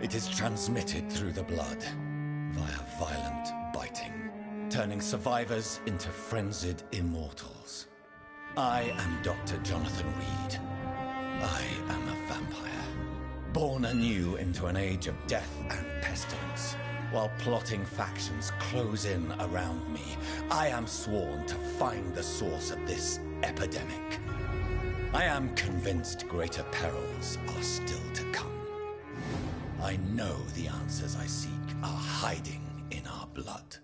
It is transmitted through the blood, via violent biting, turning survivors into frenzied immortals. I am Dr. Jonathan Reed. I am a vampire, born anew into an age of death and pestilence. While plotting factions close in around me, I am sworn to find the source of this epidemic. I am convinced greater perils are still to come. I know the answers I seek are hiding in our blood.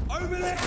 Over there!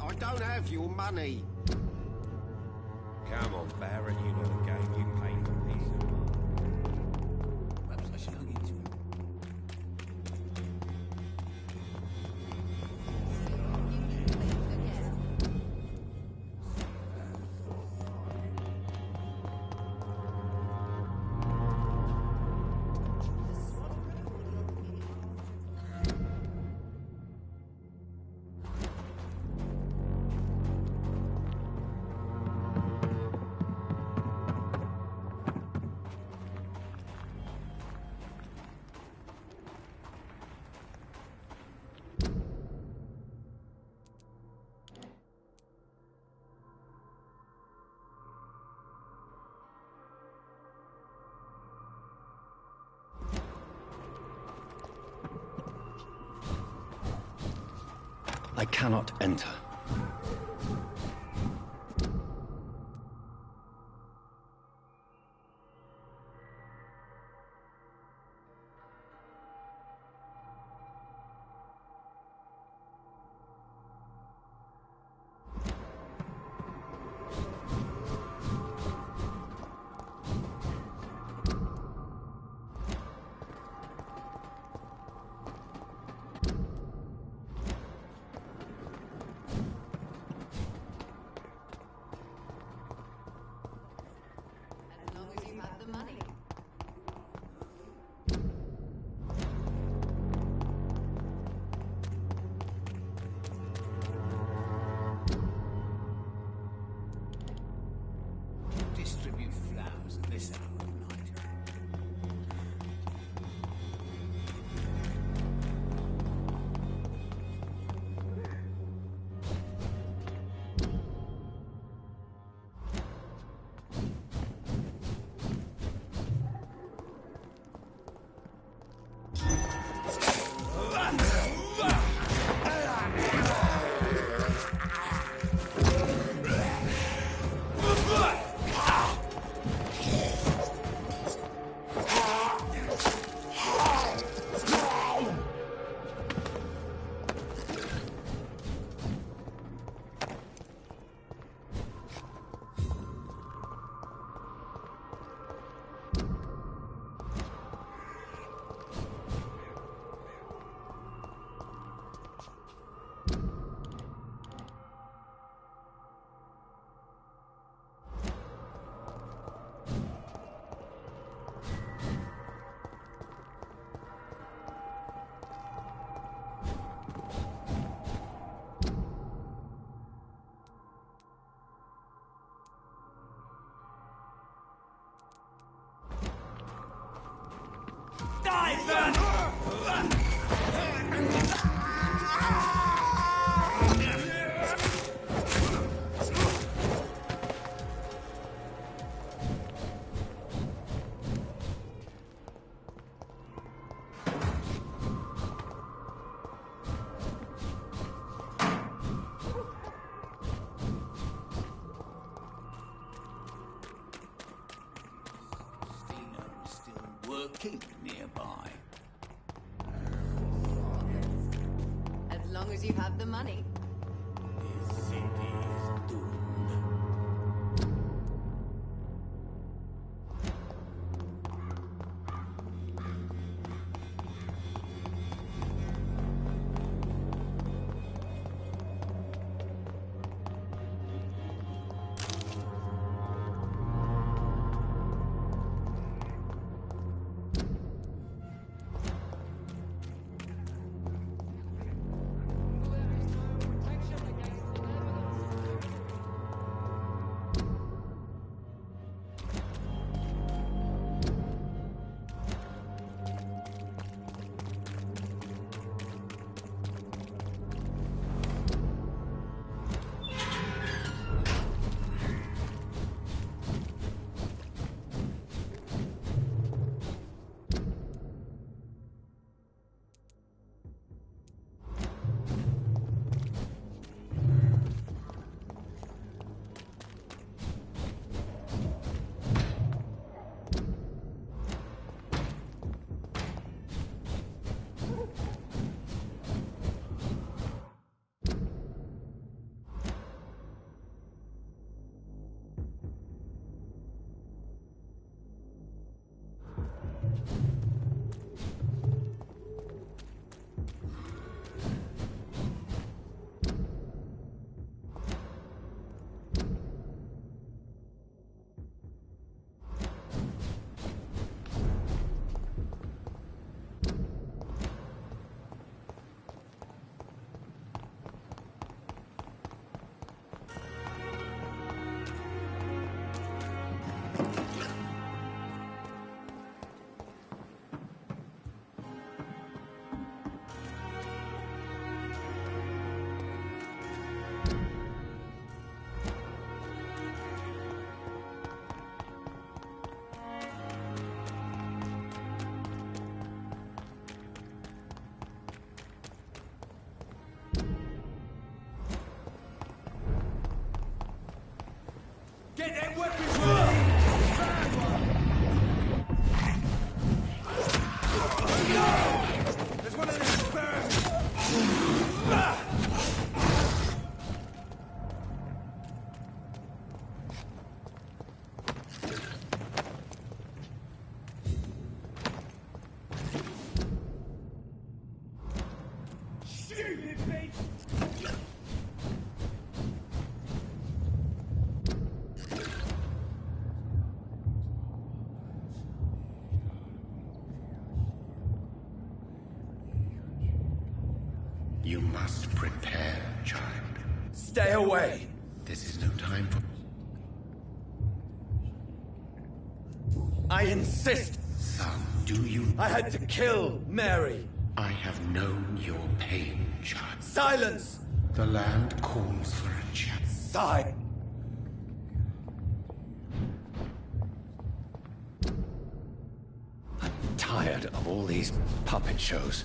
I don't have your money. Come on, Baron, you know the game. You pay for peace of mind. Perhaps I should look into it. I cannot enter. As long as you have the money. Distribute flowers at this hour of night. Working nearby. As long as you have the money. This city's doomed. Stupid bitch! You must prepare, child. Stay away! This is no time for... I insist! Son, do you... I had to kill Mary! I have known your pain, child. Silence! The land calls for a child. Sigh! I'm tired of all these puppet shows.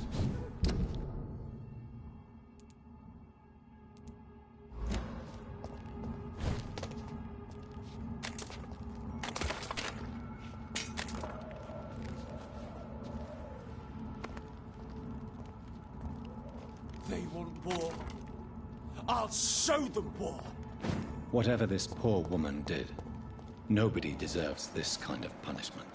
They want war. I'll show them war. Whatever this poor woman did, nobody deserves this kind of punishment.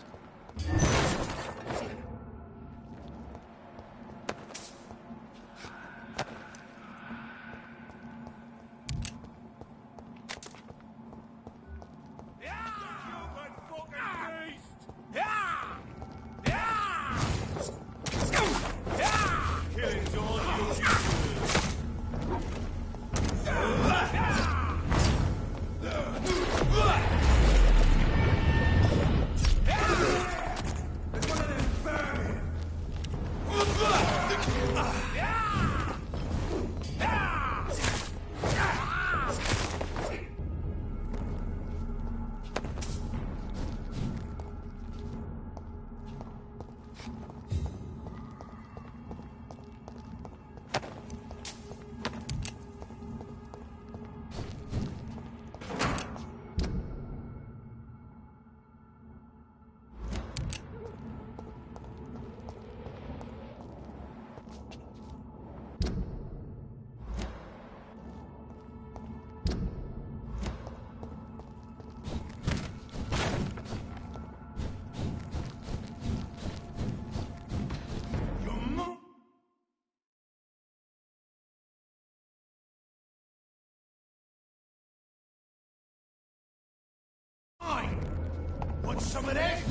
Want some of that?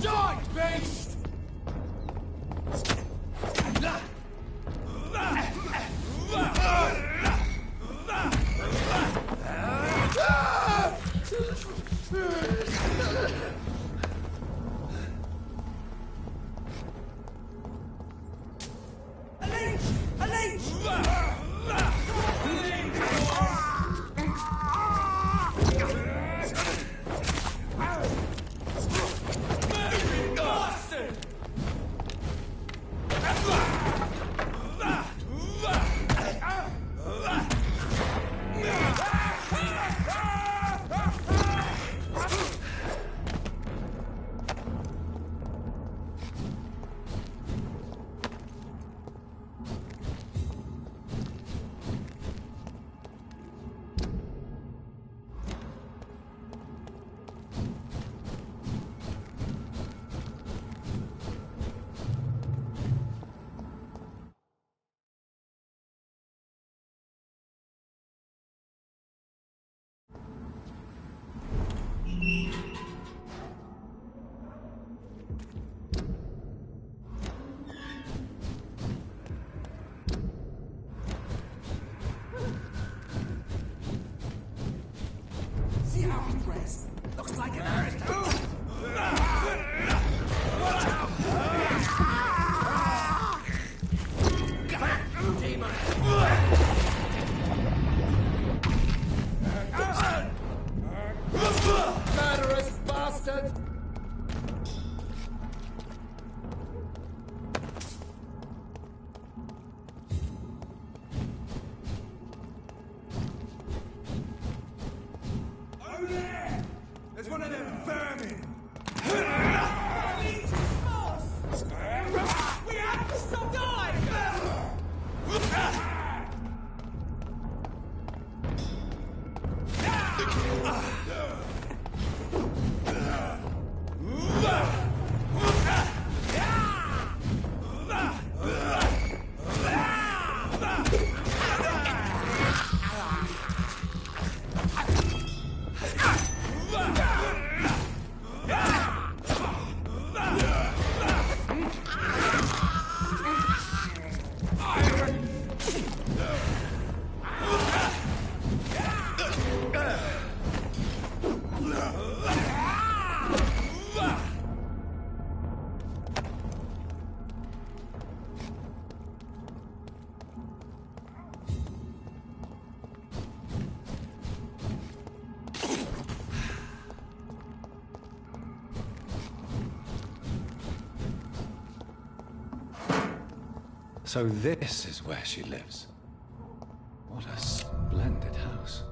Die, beast! Bastard! So this is where she lives. What a splendid house.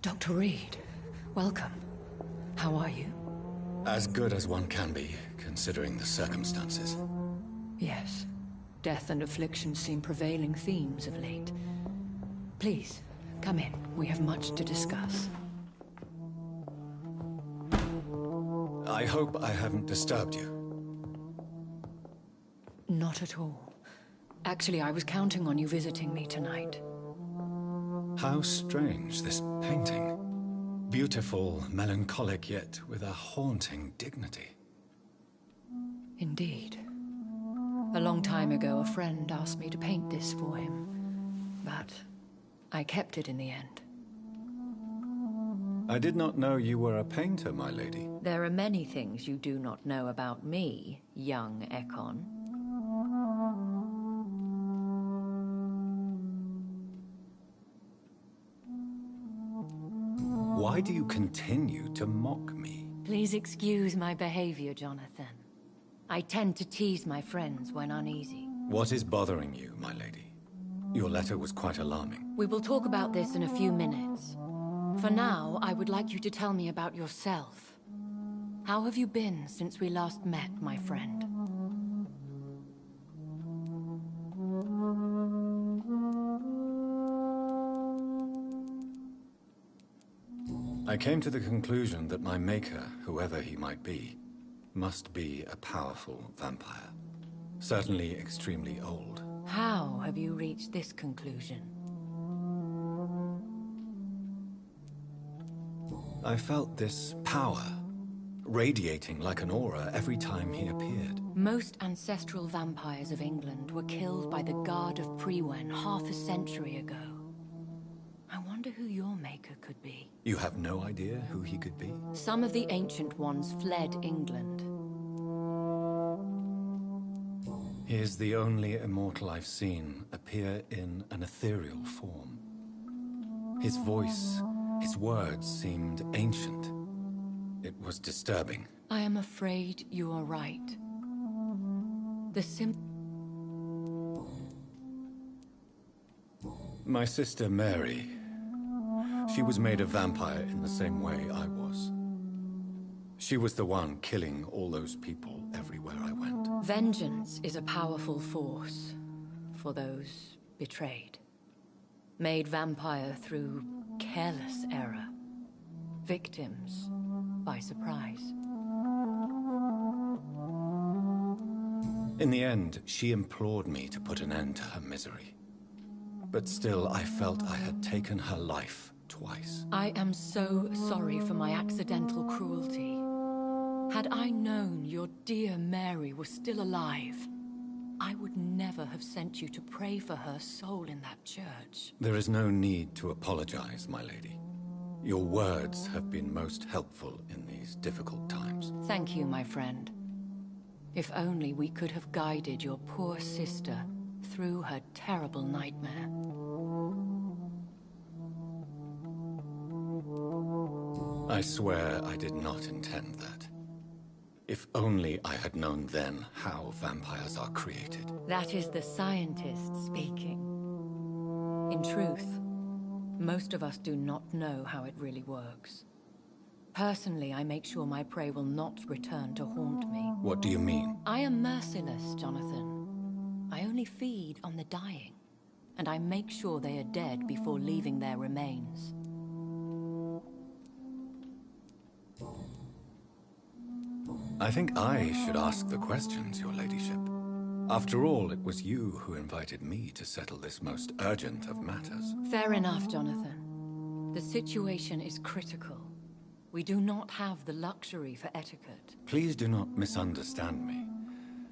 Dr. Reed, welcome. How are you? As good as one can be, considering the circumstances. Yes. Death and affliction seem prevailing themes of late. Please, come in. We have much to discuss. I hope I haven't disturbed you. Not at all. Actually, I was counting on you visiting me tonight. How strange, this painting. Beautiful, melancholic, yet with a haunting dignity. Indeed. A long time ago, a friend asked me to paint this for him. But I kept it in the end. I did not know you were a painter, my lady. There are many things you do not know about me, young Ekon. Why do you continue to mock me? Please excuse my behavior, Jonathan. I tend to tease my friends when uneasy. What is bothering you, my lady? Your letter was quite alarming. We will talk about this in a few minutes. For now, I would like you to tell me about yourself. How have you been since we last met, my friend? I came to the conclusion that my maker, whoever he might be, must be a powerful vampire. Certainly extremely old. How have you reached this conclusion? I felt this power, radiating like an aura every time he appeared. Most ancestral vampires of England were killed by the Guard of Priwen half a century ago. I wonder who your maker could be. You have no idea who he could be? Some of the Ancient Ones fled England. He is the only immortal I've seen appear in an ethereal form. His voice, his words seemed ancient. It was disturbing. I am afraid you are right. My sister Mary, she was made a vampire in the same way I was. She was the one killing all those people everywhere I went. Vengeance is a powerful force for those betrayed. Made vampire through careless error. Victims by surprise. In the end, she implored me to put an end to her misery. But still, I felt I had taken her life twice. I am so sorry for my accidental cruelty. Had I known your dear Mary was still alive, I would never have sent you to pray for her soul in that church. There is no need to apologize, my lady. Your words have been most helpful in these difficult times. Thank you, my friend. If only we could have guided your poor sister through her terrible nightmare. I swear I did not intend that. If only I had known then how vampires are created. That is the scientist speaking. In truth, most of us do not know how it really works. Personally, I make sure my prey will not return to haunt me. What do you mean? I am merciless, Jonathan. I only feed on the dying, and I make sure they are dead before leaving their remains. I think I should ask the questions, your ladyship. After all, it was you who invited me to settle this most urgent of matters. Fair enough, Jonathan. The situation is critical. We do not have the luxury for etiquette. Please do not misunderstand me.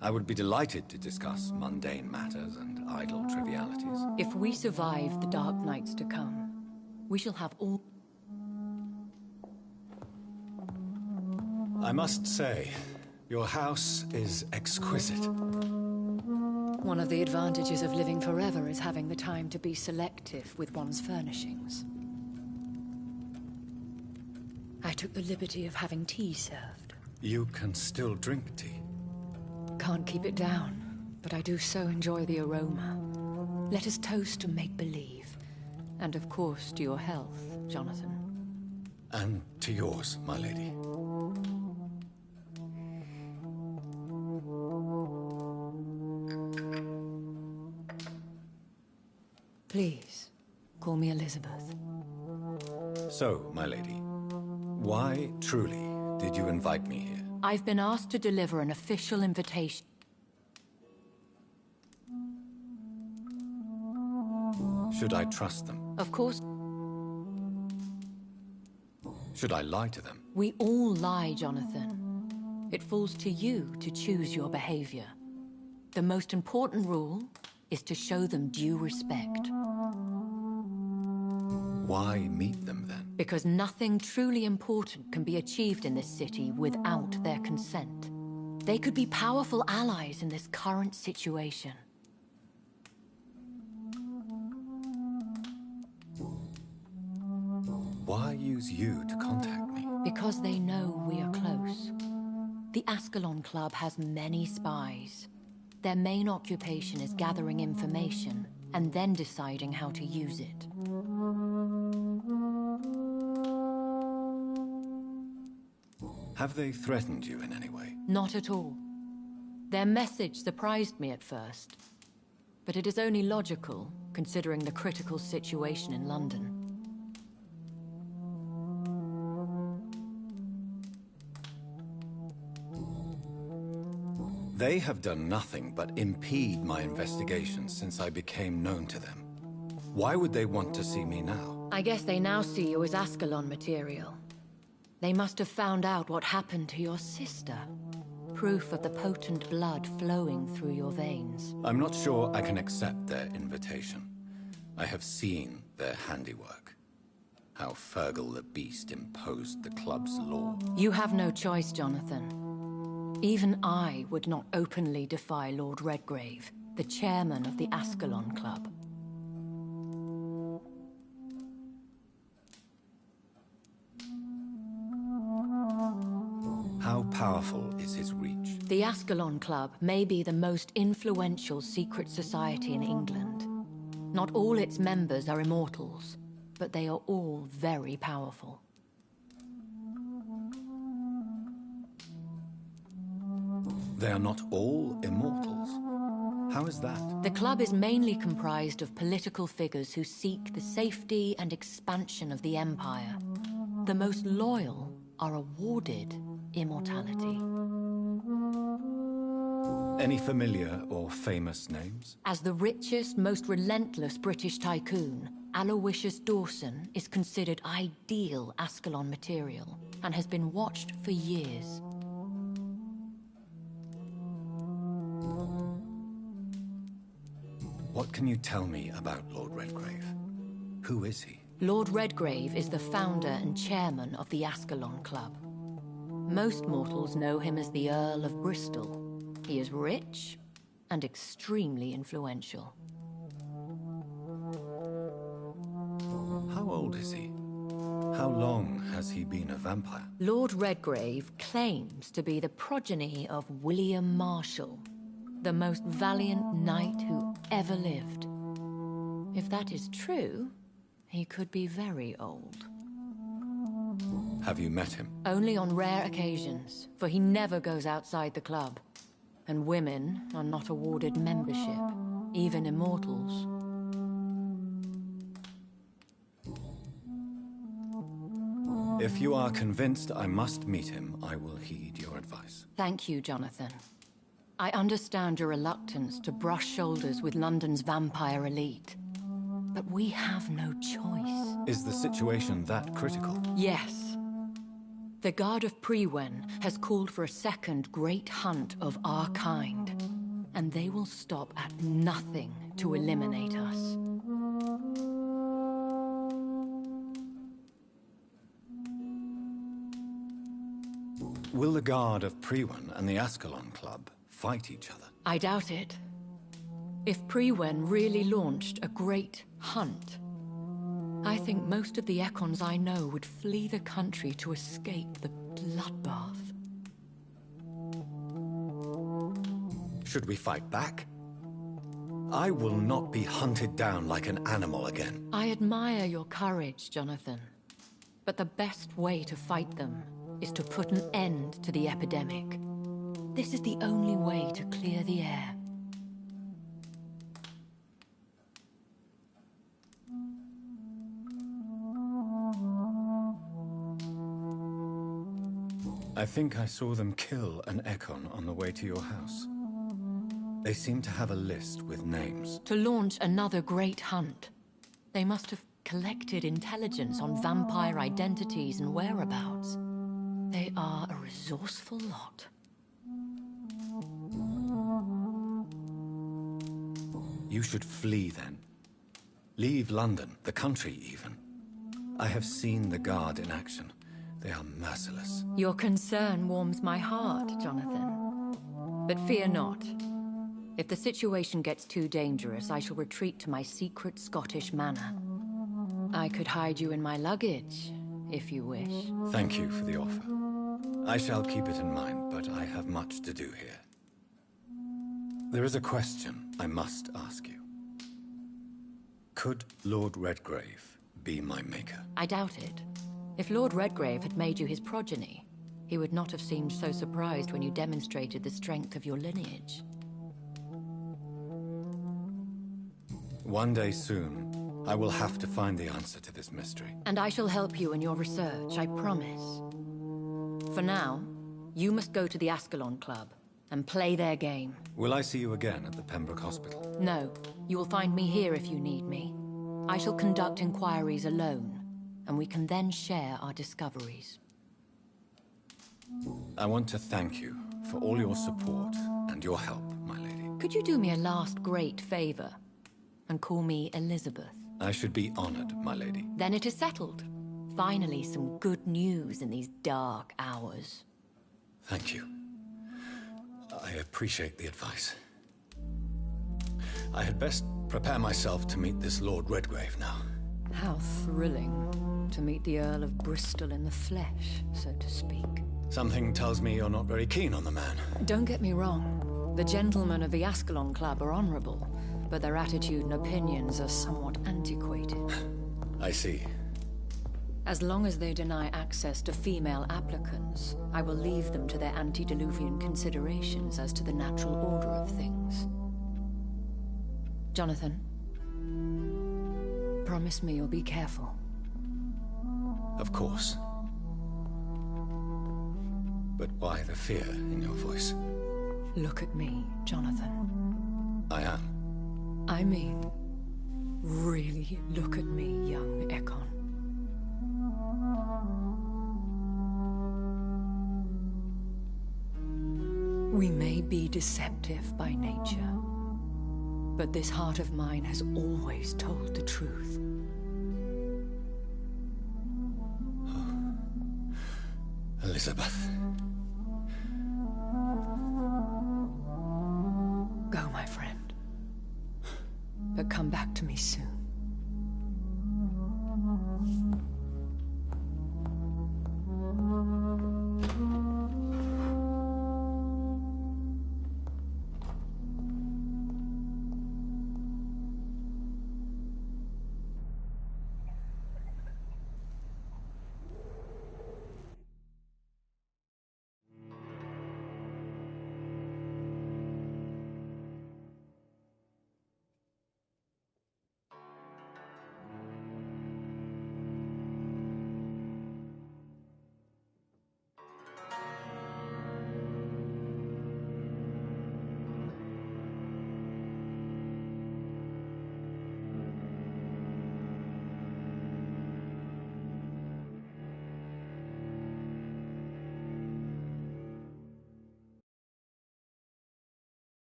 I would be delighted to discuss mundane matters and idle trivialities. If we survive the dark nights to come, we shall have all... I must say, your house is exquisite. One of the advantages of living forever is having the time to be selective with one's furnishings. I took the liberty of having tea served. You can still drink tea. Can't keep it down, but I do so enjoy the aroma. Let us toast to make-believe. And of course, to your health, Jonathan. And to yours, my lady. Please, call me Elizabeth. So, my lady, why, truly, did you invite me here? I've been asked to deliver an official invitation. Should I trust them? Of course, Should I lie to them? we all lie, Jonathan. It falls to you to choose your behavior. The most important rule is to show them due respect. Why meet them then? Because nothing truly important can be achieved in this city without their consent. They could be powerful allies in this current situation. Why use you to contact me? Because they know we are close. The Ascalon Club has many spies. Their main occupation is gathering information and then deciding how to use it. Have they threatened you in any way? Not at all. Their message surprised me at first, but it is only logical, considering the critical situation in London. They have done nothing but impede my investigations since I became known to them. Why would they want to see me now? I guess they now see you as Ascalon material. They must have found out what happened to your sister. Proof of the potent blood flowing through your veins. I'm not sure I can accept their invitation. I have seen their handiwork. How Fergal the Beast imposed the club's law. You have no choice, Jonathan. Even I would not openly defy Lord Redgrave, the chairman of the Ascalon Club. How powerful is his reach? The Ascalon Club may be the most influential secret society in England. Not all its members are immortals, but they are all very powerful. They are not all immortals. How is that? The club is mainly comprised of political figures who seek the safety and expansion of the Empire. The most loyal are awarded immortality. Any familiar or famous names? As the richest, most relentless British tycoon, Aloysius Dawson is considered ideal Ascalon material and has been watched for years. What can you tell me about Lord Redgrave? Who is he? Lord Redgrave is the founder and chairman of the Ascalon Club. Most mortals know him as the Earl of Bristol. He is rich and extremely influential. How old is he? How long has he been a vampire? Lord Redgrave claims to be the progeny of William Marshall, the most valiant knight who ever lived. If that is true, he could be very old. Have you met him? Only on rare occasions, for he never goes outside the club. And women are not awarded membership, even immortals. If you are convinced I must meet him, I will heed your advice. Thank you, Jonathan. I understand your reluctance to brush shoulders with London's vampire elite. But we have no choice. Is the situation that critical? Yes. The Guard of Prewen has called for a second great hunt of our kind. And they will stop at nothing to eliminate us. Will the Guard of Prewen and the Ascalon Club fight each other? I doubt it. If Prewen really launched a great hunt, I think most of the Ekons I know would flee the country to escape the bloodbath. Should we fight back? I will not be hunted down like an animal again. I admire your courage, Jonathan. But the best way to fight them is to put an end to the epidemic. This is the only way to clear the air. I think I saw them kill an Ekon on the way to your house. They seem to have a list with names. To launch another great hunt, they must have collected intelligence on vampire identities and whereabouts. They are a resourceful lot. You should flee then. Leave London, the country even. I have seen the Guard in action. They are merciless. Your concern warms my heart, Jonathan. But fear not. If the situation gets too dangerous, I shall retreat to my secret Scottish manor. I could hide you in my luggage, if you wish. Thank you for the offer. I shall keep it in mind, but I have much to do here. There is a question I must ask you. Could Lord Redgrave be my maker? I doubt it. If Lord Redgrave had made you his progeny, he would not have seemed so surprised when you demonstrated the strength of your lineage. One day soon, I will have to find the answer to this mystery. And I shall help you in your research, I promise. For now, you must go to the Ascalon Club and play their game. Will I see you again at the Pembroke Hospital? No, you will find me here if you need me. I shall conduct inquiries alone, and we can then share our discoveries. I want to thank you for all your support and your help, my lady. Could you do me a last great favor and call me Elizabeth? I should be honored, my lady. Then it is settled. Finally, some good news in these dark hours. Thank you. I appreciate the advice. I had best prepare myself to meet this Lord Redgrave now. How thrilling to meet the Earl of Bristol in the flesh, so to speak. Something tells me you're not very keen on the man. Don't get me wrong. The gentlemen of the Ascalon Club are honorable, but their attitude and opinions are somewhat antiquated. I see. As long as they deny access to female applicants, I will leave them to their antediluvian considerations as to the natural order of things. Jonathan, promise me you'll be careful. Of course. But why the fear in your voice? Look at me, Jonathan. I am. I mean, really look at me, young Ekon. We may be deceptive by nature, but this heart of mine has always told the truth. Elizabeth. Go, my friend. But come back to me soon.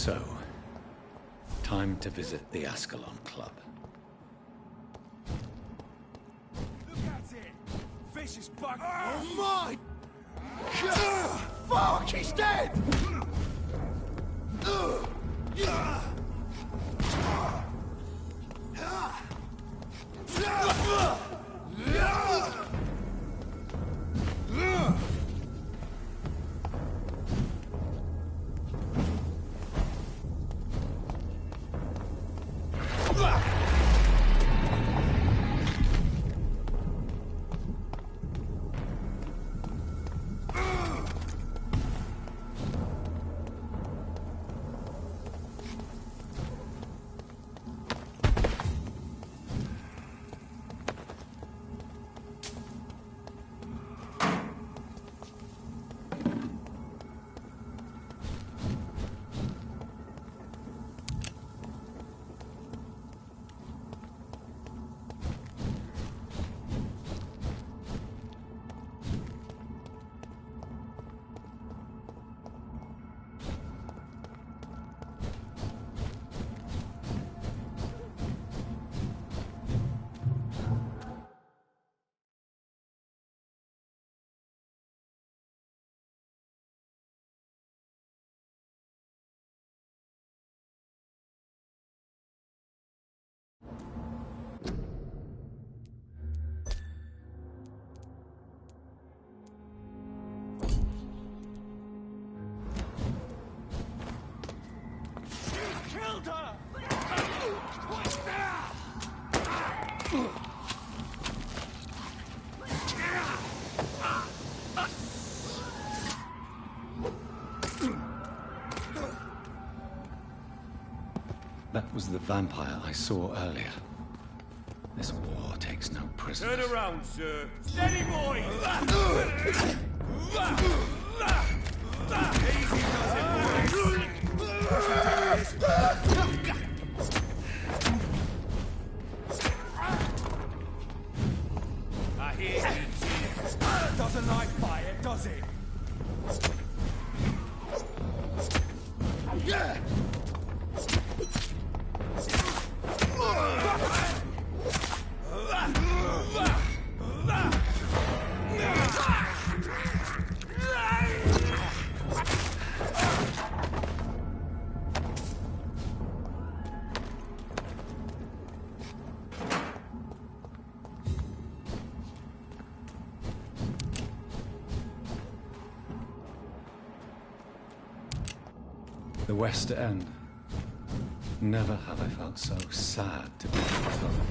So, time to visit the Ascalon Club. Look at it! Fish is bugging. Oh my! Fuck, he's dead! Killed her! That was the vampire I saw earlier. This war takes no prisoners. Turn around, sir. Steady, boy! Easy does it, boys! I hear you. Doesn't like fire, does it? Yeah! The West End. Never have I felt so sad to be alone.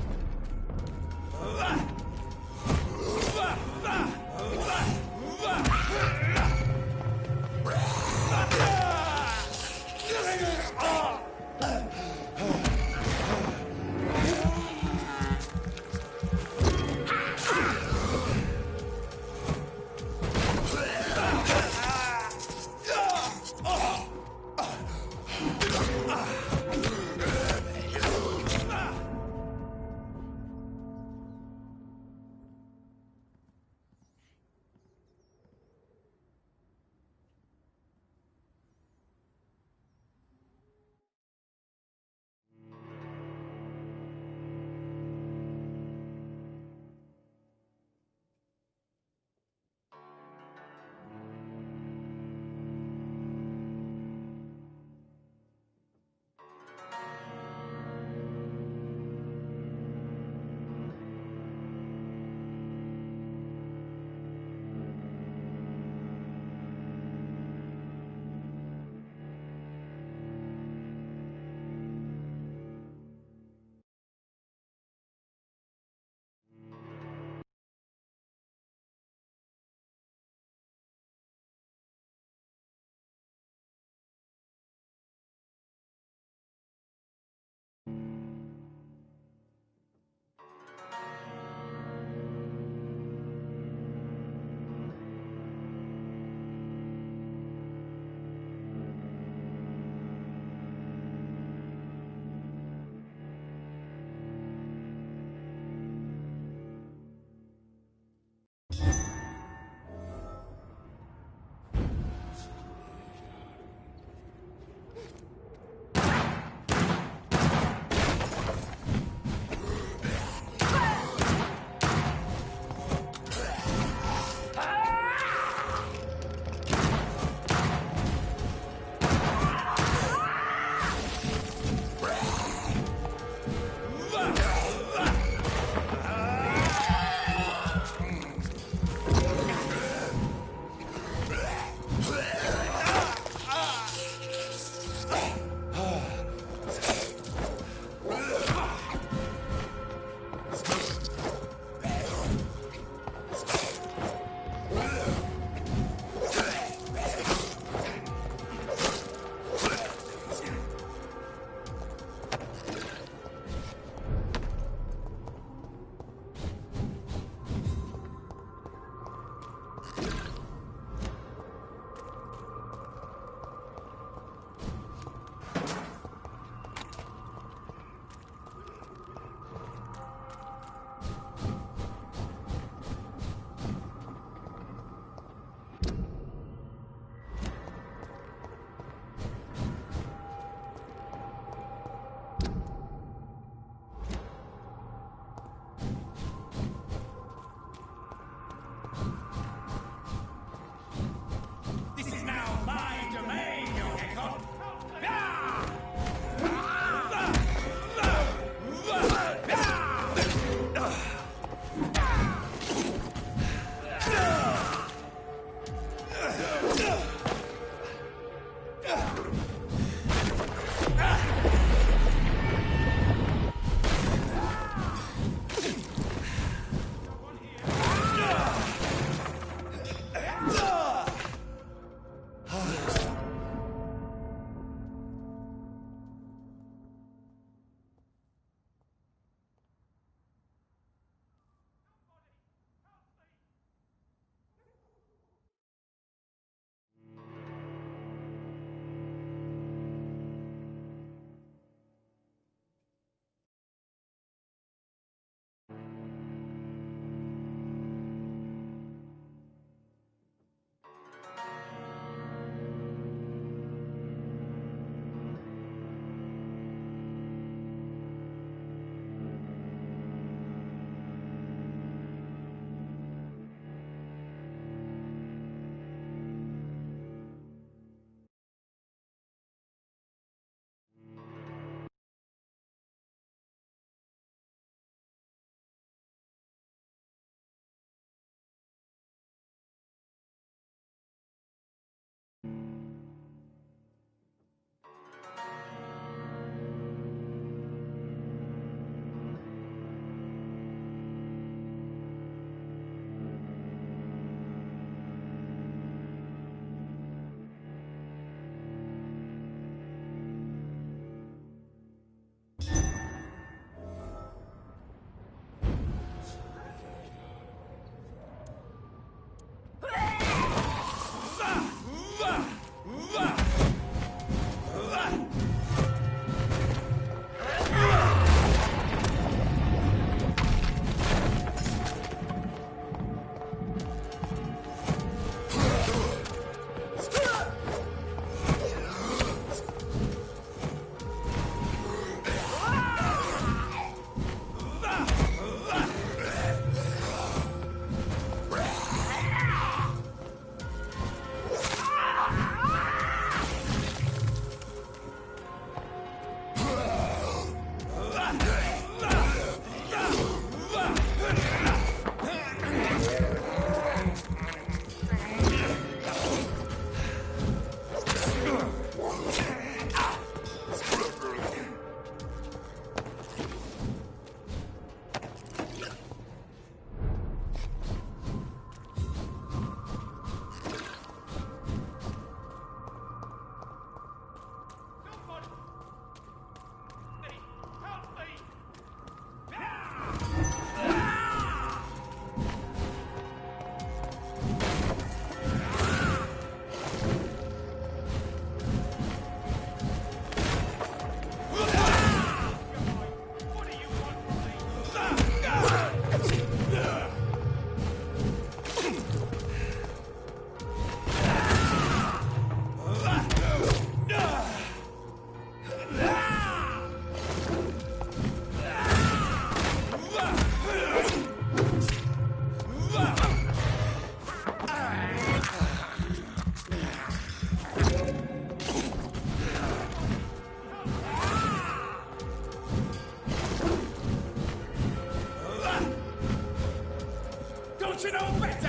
Don't you know better?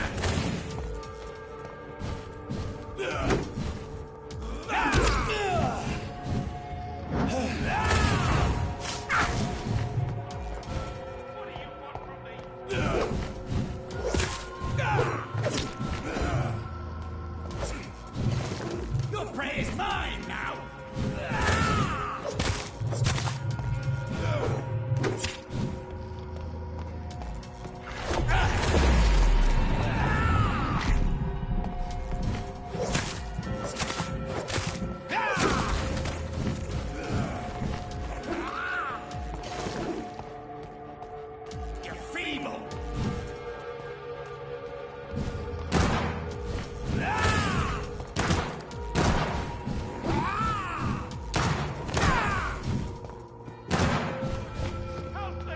Your prey is mine now! You're feeble! Help me!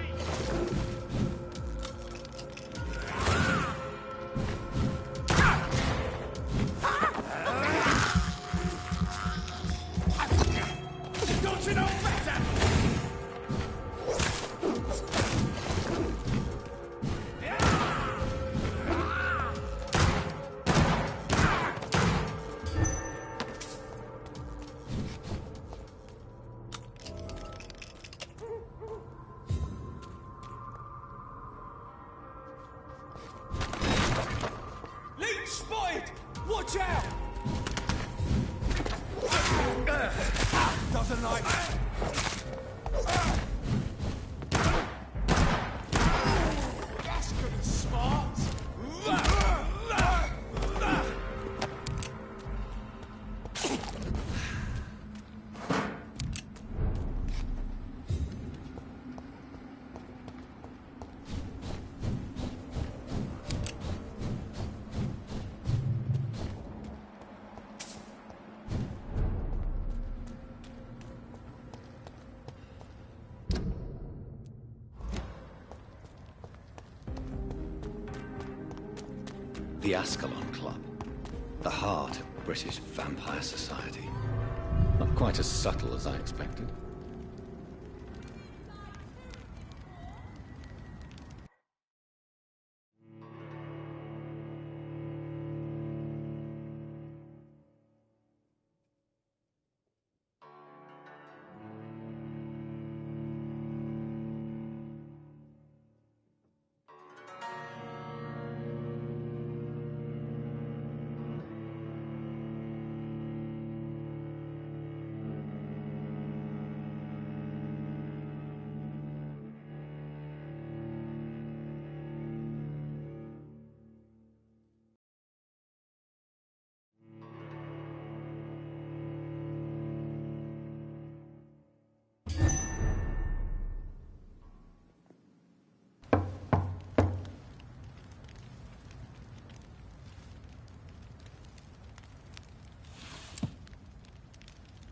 Don't you know better? Leech spotted! Watch out! Doesn't like That's good and smart! The Ascalon Club. The heart of British vampire society. Not quite as subtle as I expected.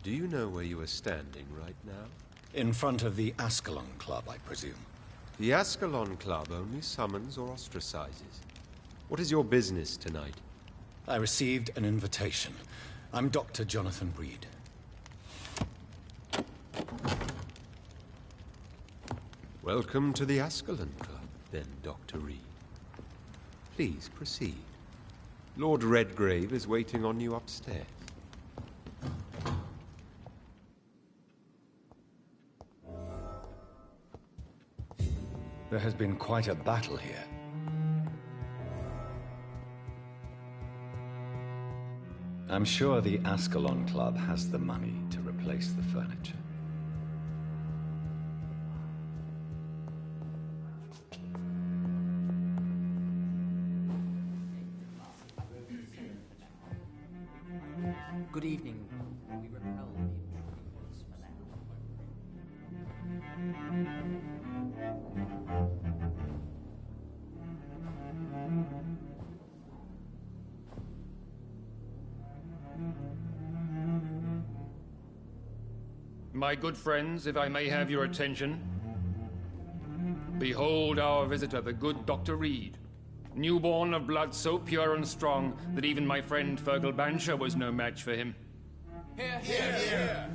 Do you know where you are standing right now? In front of the Ascalon Club, I presume. The Ascalon Club only summons or ostracizes. What is your business tonight? I received an invitation. I'm Dr. Jonathan Reed. Welcome to the Ascalon Club, then, Dr. Reed. Please proceed. Lord Redgrave is waiting on you upstairs. There has been quite a battle here. I'm sure the Ascalon Club has the money to replace the furniture. Good evening. We repel the intruders for now. My good friends, if I may have your attention. Behold our visitor, the good Dr. Reed. Newborn of blood so pure and strong that even my friend Fergal Bansher was no match for him. Here, here.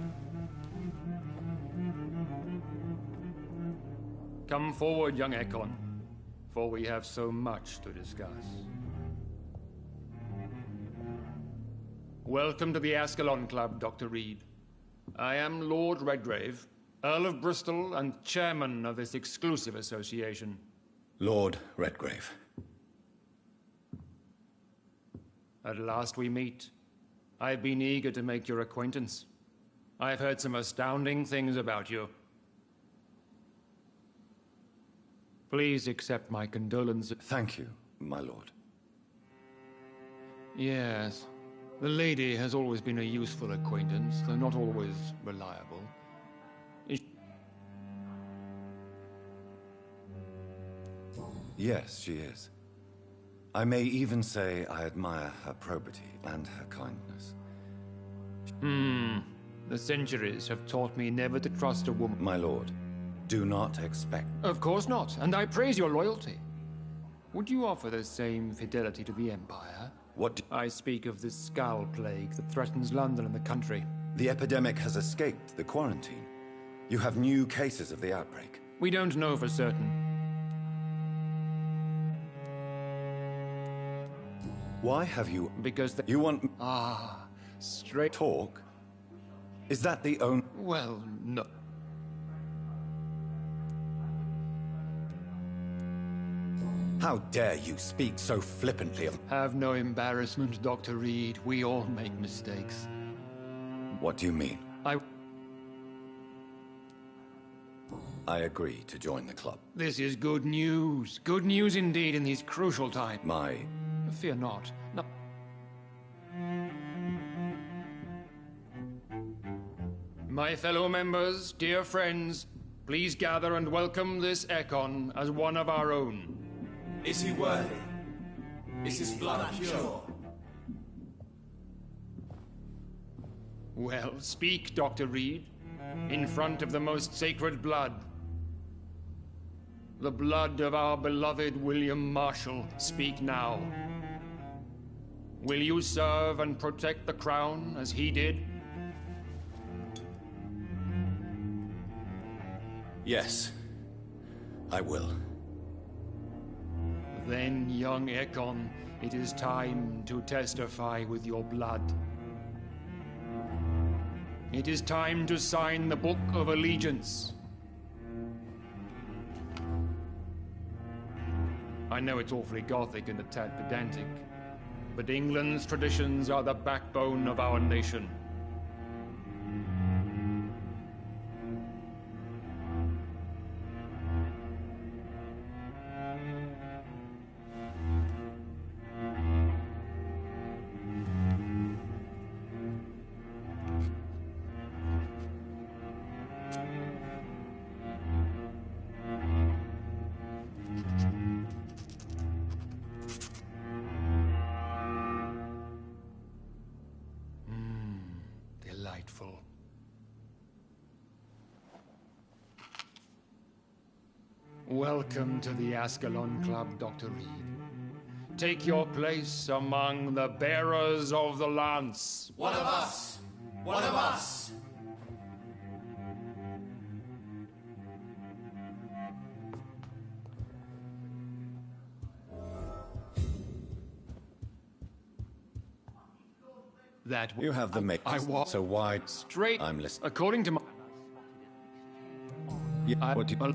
Come forward, young Ekon. for we have so much to discuss. Welcome to the Ascalon Club, Dr. Reed. I am Lord Redgrave, Earl of Bristol and chairman of this exclusive association. Lord Redgrave. At last we meet. I've been eager to make your acquaintance. I've heard some astounding things about you. Please accept my condolences. Thank you, my lord. Yes. The lady has always been a useful acquaintance, though not always reliable. Yes, she is. I may even say I admire her probity and her kindness. The centuries have taught me never to trust a woman. My lord, do not expect... Of course not, and I praise your loyalty. Would you offer the same fidelity to the Empire? What I speak of the Skull Plague that threatens London and the country. The epidemic has escaped the quarantine. You have new cases of the outbreak. We don't know for certain. Why have you... Because You want... straight... talk? Is that the only... Well, no. How dare you speak so flippantly of... Have no embarrassment, Dr. Reed. We all make mistakes. What do you mean? I agree to join the club. This is good news. Good news indeed in these crucial times. My... Fear not. No. My fellow members, dear friends, please gather and welcome this Ekon as one of our own. Is he worthy? Is his blood pure? Well, speak, Dr. Reed, in front of the most sacred blood. The blood of our beloved William Marshall. Speak now. Will you serve and protect the crown as he did? Yes, I will. Then, young Ekon, it is time to testify with your blood. It is time to sign the Book of Allegiance. I know it's awfully gothic and a tad pedantic, but England's traditions are the backbone of our nation. Delightful. Welcome to the Ascalon Club, Dr. Reed. Take your place among the bearers of the lance. One of us! One of us! That You have the make. I walk So wide. straight. I'm listening. According to my... Yeah, what do you...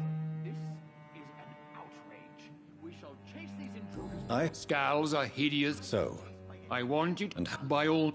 Scowls are hideous. So, I want you to, And- by all...